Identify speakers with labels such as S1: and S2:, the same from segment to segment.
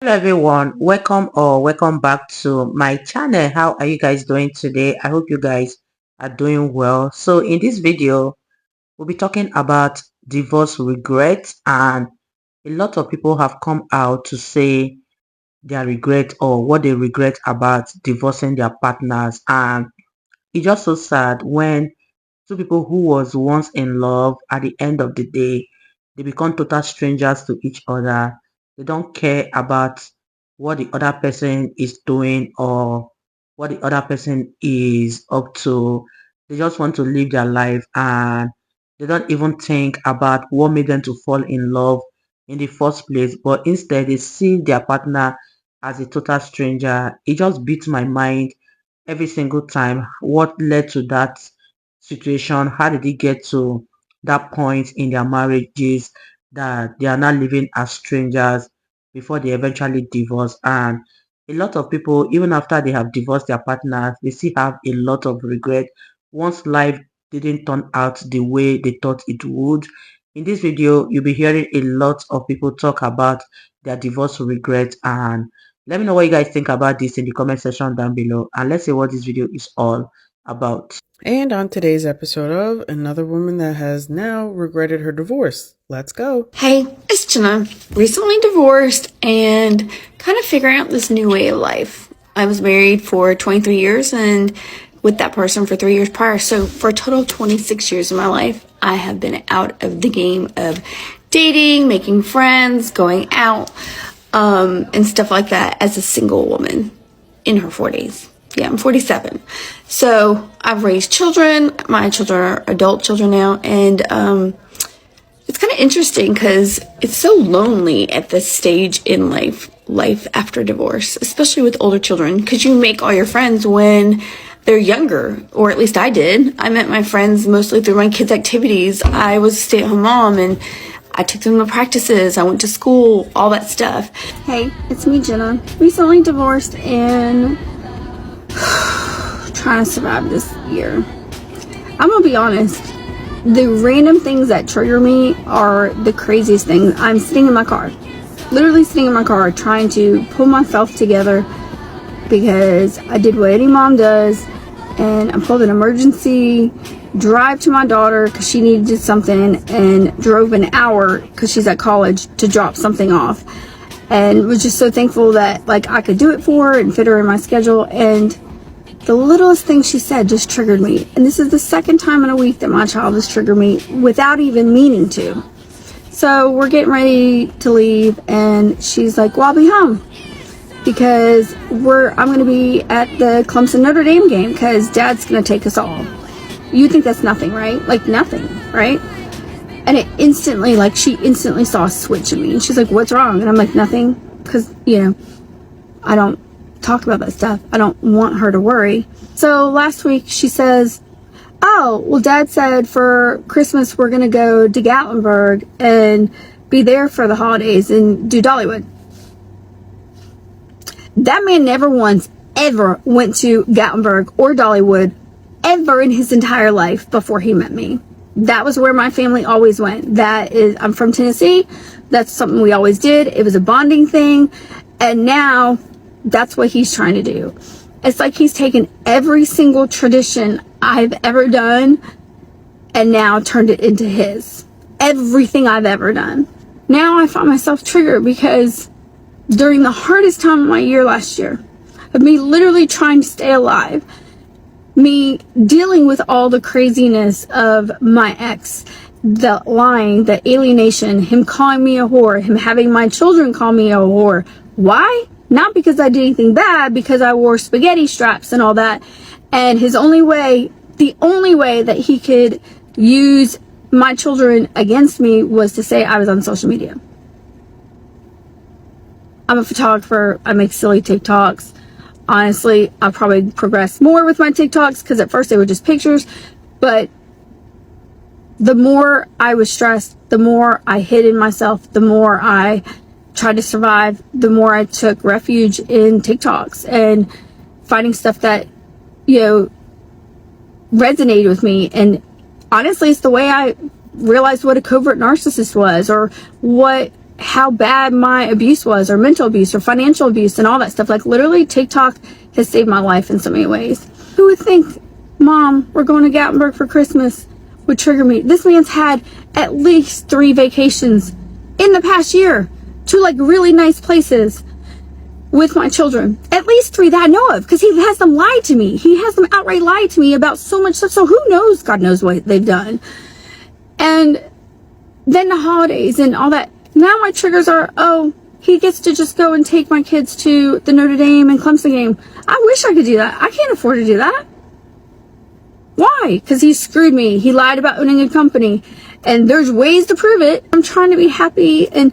S1: Hello everyone, welcome or welcome back to my channel. How are you guys doing today? I hope you guys are doing well. So in this video, we'll be talking about divorce regrets, and a lot of people have come out to say their regret or what they regret about divorcing their partners. And it's just so sad when two people who was once in love, at the end of the day, they become total strangers to each other. They don't care about what the other person is doing or what the other person is up to. They just want to live their life, and they don't even think about what made them to fall in love in the first place, but instead they see their partner as a total stranger. It just beats my mind every single time. What led to that situation? How did it get to that point in their marriages that they are now living as strangers before they eventually divorce? And a lot of people, even after they have divorced their partners, they still have a lot of regret once life didn't turn out the way they thought it would. In this video, you'll be hearing a lot of people talk about their divorce regret, and let me know what you guys think about this in the comment section down below, and let's see what this video is all about.
S2: And on today's episode of Another Woman That Has Now Regretted Her Divorce. Let's go.
S3: Hey, it's Jenna. Recently divorced and kind of figuring out this new way of life. I was married for 23 years and with that person for 3 years prior. So for a total of 26 years of my life, I have been out of the game of dating, making friends, going out, and stuff like that as a single woman in her 40s. Yeah, I'm 47. So I've raised children. My children are adult children now. And it's kind of interesting because it's so lonely at this stage in life after divorce, especially with older children, because you make all your friends when they're younger, or at least I did. I met my friends mostly through my kids' activities. I was a stay-at-home mom, and I took them to practices. I went to school, all that stuff.
S4: Hey, it's me, Jenna. Recently divorced and trying to survive this year. I'm gonna be honest. The random things that trigger me are the craziest things. I'm sitting in my car, literally sitting in my car, trying to pull myself together because I did what any mom does, and I pulled an emergency drive to my daughter because she needed something, and drove an hour because she's at college to drop something off, and was just so thankful that I could do it for her and fit her in my schedule. And the littlest thing she said just triggered me, and this is the second time in a week that my child has triggered me without even meaning to. So we're getting ready to leave, and she's like, well, I'll be home because I'm going to be at the Clemson Notre Dame game because Dad's going to take us all. You think that's nothing, right? Nothing, right? And it instantly, she instantly saw a switch in me, and she's like, what's wrong? And I'm like, nothing, because I don't talk about that stuff. I don't want her to worry. So last week she says, oh, well, Dad said for Christmas we're going to go to Gatlinburg and be there for the holidays and do Dollywood. That man never once ever went to Gatlinburg or Dollywood ever in his entire life before he met me. That was where my family always went. I'm from Tennessee. That's something we always did. It was a bonding thing. And now that's what he's trying to do. It's like he's taken every single tradition I've ever done and now turned it into his. Everything I've ever done. Now I find myself triggered because during the hardest time of my year last year, of me literally trying to stay alive, me dealing with all the craziness of my ex, the lying, the alienation, him calling me a whore, him having my children call me a whore. Why? Not because I did anything bad, because I wore spaghetti straps and all that. And the only way that he could use my children against me was to say I was on social media. I'm a photographer. I make silly TikToks. Honestly, I'll probably progress more with my TikToks because at first they were just pictures. But the more I was stressed, the more I hid in myself, the more I tried to survive, the more I took refuge in TikToks and finding stuff that, resonated with me. And honestly, it's the way I realized what a covert narcissist was, or what how bad my abuse was, or mental abuse, or financial abuse, and all that stuff. Like, literally, TikTok has saved my life in so many ways. Who would think, Mom, we're going to Gatlinburg for Christmas, would trigger me? This man's had at least 3 vacations in the past year to like really nice places with my children. At least 3 that I know of, because he has them lie to me. He has them outright lie to me about so much stuff. So who knows? God knows what they've done. And then the holidays and all that. Now my triggers are, oh, he gets to just go and take my kids to the Notre Dame and Clemson game. I wish I could do that. I can't afford to do that. Why? Because he screwed me. He lied about owning a company. And there's ways to prove it. I'm trying to be happy and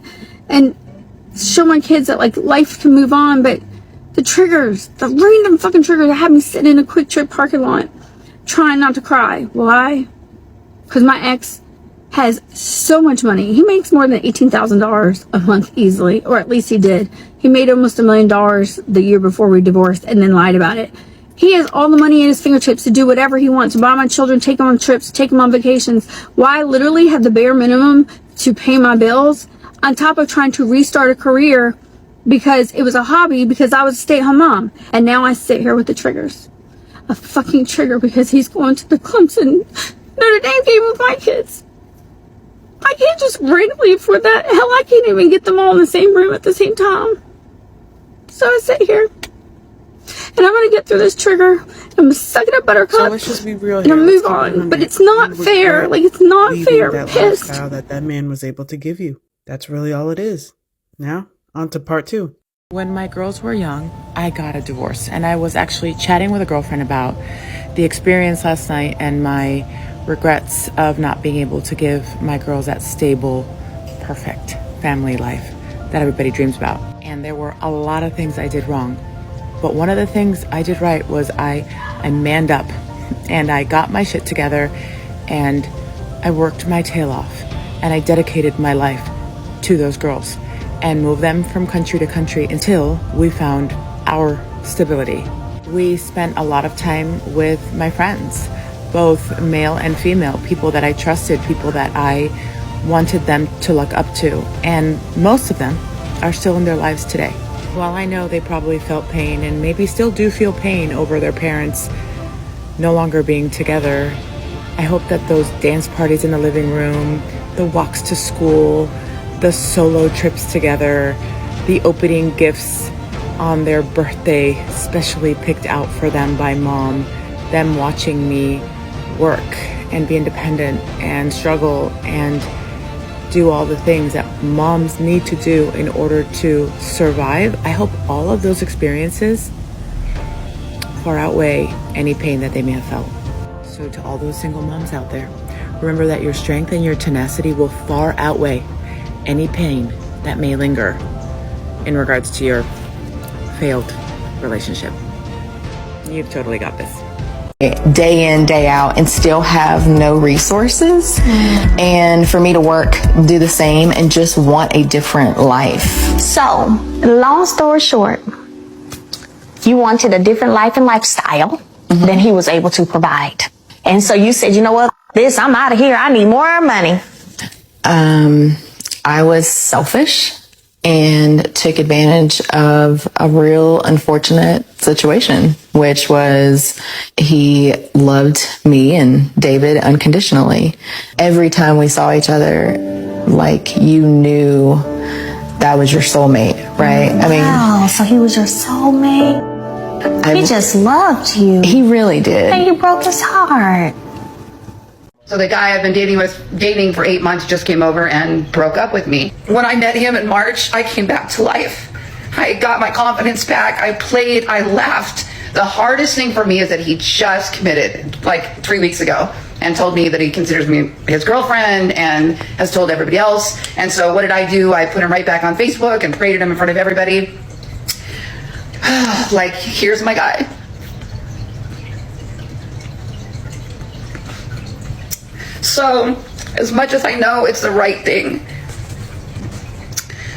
S4: show my kids that like life can move on, but the triggers, the random fucking triggers that have me sitting in a Quick Trip parking lot trying not to cry. Why? Because my ex has so much money. He makes more than $18,000 a month easily, or at least he did. He made almost $1 million the year before we divorced and then lied about it. He has all the money at his fingertips to do whatever he wants, to buy my children, take them on trips, take them on vacations. Why I literally have the bare minimum to pay my bills, on top of trying to restart a career because it was a hobby, because I was a stay-at-home mom. And now I sit here with the triggers. A fucking trigger because he's going to the Clemson Notre Dame game with my kids. I can't just randomly afford that. Hell, I can't even get them all in the same room at the same time. So I sit here. And I'm going to get through this trigger. I'm going to suck it up, buttercup.
S2: So let's just be real
S4: and
S2: here.
S4: I'll move on. But it's not fair. Like, it's not fair. I'm
S2: that
S4: pissed.
S2: lifestyle that man was able to give you. That's really all it is. Now, on to part 2.
S5: When my girls were young, I got a divorce, and I was actually chatting with a girlfriend about the experience last night and my regrets of not being able to give my girls that stable, perfect family life that everybody dreams about. And there were a lot of things I did wrong, but one of the things I did right was I manned up, and I got my shit together, and I worked my tail off, and I dedicated my life to those girls and moved them from country to country until we found our stability. We spent a lot of time with my friends, both male and female, people that I trusted, people that I wanted them to look up to, and most of them are still in their lives today. While I know they probably felt pain and maybe still do feel pain over their parents no longer being together, I hope that those dance parties in the living room, the walks to school, the solo trips together, the opening gifts on their birthday, specially picked out for them by mom, them watching me work and be independent and struggle and do all the things that moms need to do in order to survive. I hope all of those experiences far outweigh any pain that they may have felt. So to all those single moms out there, remember that your strength and your tenacity will far outweigh any pain that may linger in regards to your failed relationship. You've totally got this.
S6: Day in, day out, and still have no resources. And for me to work, do the same, and just want a different life.
S7: So, long story short, you wanted a different life and lifestyle than he was able to provide. And so you said, you know what, I'm out of here. I need more money.
S6: I was selfish and took advantage of a real unfortunate situation, which was he loved me and David unconditionally. Every time we saw each other, like, you knew that was your soulmate, right?
S7: Wow, so he was your soulmate? He just loved you.
S6: He really did.
S7: And you broke his heart.
S8: So the guy I've been dating for 8 months just came over and broke up with me. When I met him in March, I came back to life. I got my confidence back. I played, I laughed. The hardest thing for me is that he just committed like 3 weeks ago and told me that he considers me his girlfriend and has told everybody else. And so what did I do? I put him right back on Facebook and paraded him in front of everybody. Like, here's my guy. So, as much as I know it's the right thing,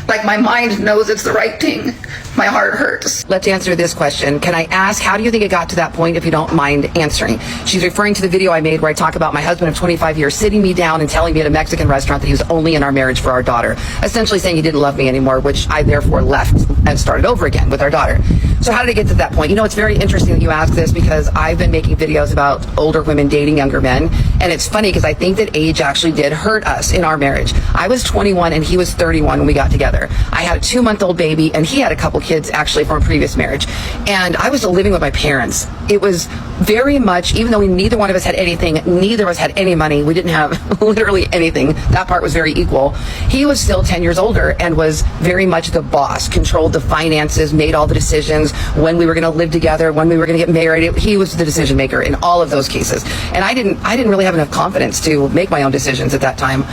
S8: like, my mind knows it's the right thing, My heart hurts. Let's answer this question. Can I ask, how do you think it got to that point, if you don't mind answering? She's referring to the video I made where I talk about my husband of 25 years sitting me down and telling me at a Mexican restaurant that he was only in our marriage for our daughter, essentially saying he didn't love me anymore, which I therefore left and started over again with our daughter. So how did it get to that point? You know, it's very interesting that you ask this, because I've been making videos about older women dating younger men, and it's funny because I think that age actually did hurt us in our marriage. I was 21 and he was 31 when we got together. I had a 2-month-old baby, and he had a couple kids actually from a previous marriage, and I was still living with my parents. It was very much, even though neither one of us had anything, neither of us had any money, we didn't have literally anything, that part was very equal. He was still 10 years older and was very much the boss, controlled the finances, made all the decisions, when we were going to live together, when we were going to get married. He was the decision maker in all of those cases, and I didn't really have enough confidence to make my own decisions at that time.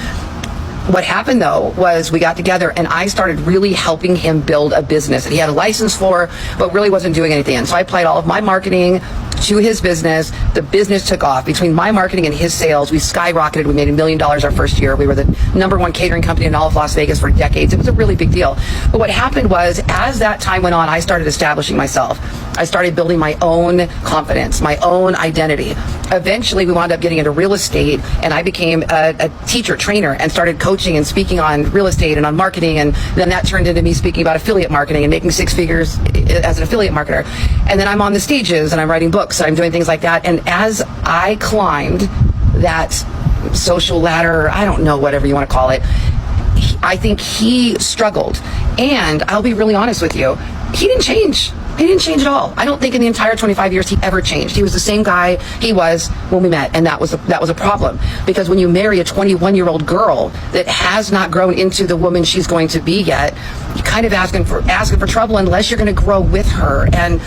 S8: What happened though was we got together and I started really helping him build a business that he had a license for, but really wasn't doing anything. And so I applied all of my marketing to his business. The business took off. Between my marketing and his sales, we skyrocketed. We made $1 million our first year. We were the #1 catering company in all of Las Vegas for decades. It was a really big deal. But what happened was, as that time went on, I started establishing myself. I started building my own confidence, my own identity. Eventually, we wound up getting into real estate, and I became a teacher, trainer, and started coaching and speaking on real estate and on marketing. And then that turned into me speaking about affiliate marketing and making 6 figures as an affiliate marketer. And then I'm on the stages and I'm writing books and I'm doing things like that. And as I climbed that social ladder, I don't know, whatever you want to call it, I think he struggled. And I'll be really honest with you, he didn't change. He didn't change at all. I don't think in the entire 25 years he ever changed. He was the same guy he was when we met, and that was a problem. Because when you marry a 21-year-old girl that has not grown into the woman she's going to be yet, you're kind of asking for trouble unless you're going to grow with her. And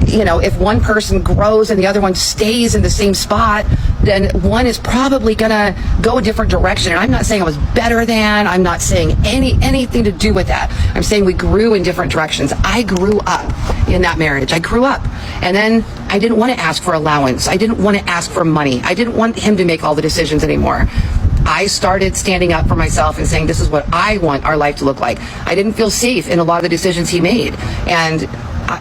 S8: you know, if one person grows and the other one stays in the same spot, then one is probably going to go a different direction. And I'm not saying I was better than, I'm not saying anything to do with that. I'm saying we grew in different directions. I grew up in that marriage. I grew up. And then I didn't want to ask for allowance. I didn't want to ask for money. I didn't want him to make all the decisions anymore. I started standing up for myself and saying, this is what I want our life to look like. I didn't feel safe in a lot of the decisions he made. And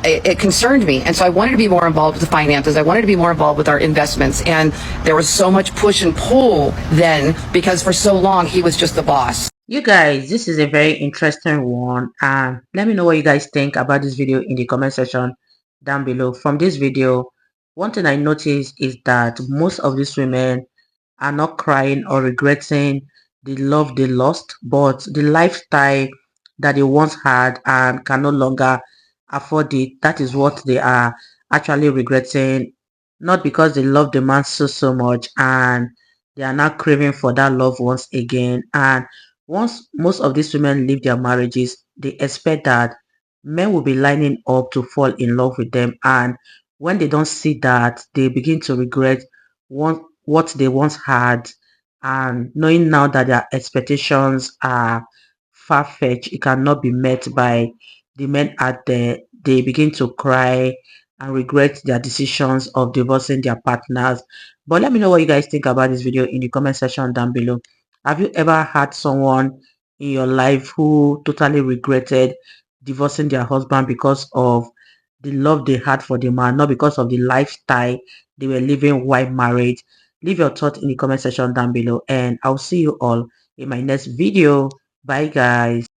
S8: it concerned me. And so I wanted to be more involved with the finances. I wanted to be more involved with our investments. And there was so much push and pull then, because for so long he was just the boss.
S1: You guys, this is a very interesting one, and let me know what you guys think about this video in the comment section down below. From this video, one thing I noticed is that most of these women are not crying or regretting the love they lost, but the lifestyle that they once had and can no longer afford it. That is what they are actually regretting, not because they love the man so much and they are not craving for that love once again. And once most of these women leave their marriages, they expect that men will be lining up to fall in love with them, and when they don't see that, they begin to regret what they once had, and knowing now that their expectations are far-fetched, it cannot be met by the men out there, they begin to cry and regret their decisions of divorcing their partners. But let me know what you guys think about this video in the comment section down below. Have you ever had someone in your life who totally regretted divorcing their husband because of the love they had for the man, not because of the lifestyle they were living while married? Leave your thoughts in the comment section down below, and I'll see you all in my next video. Bye guys.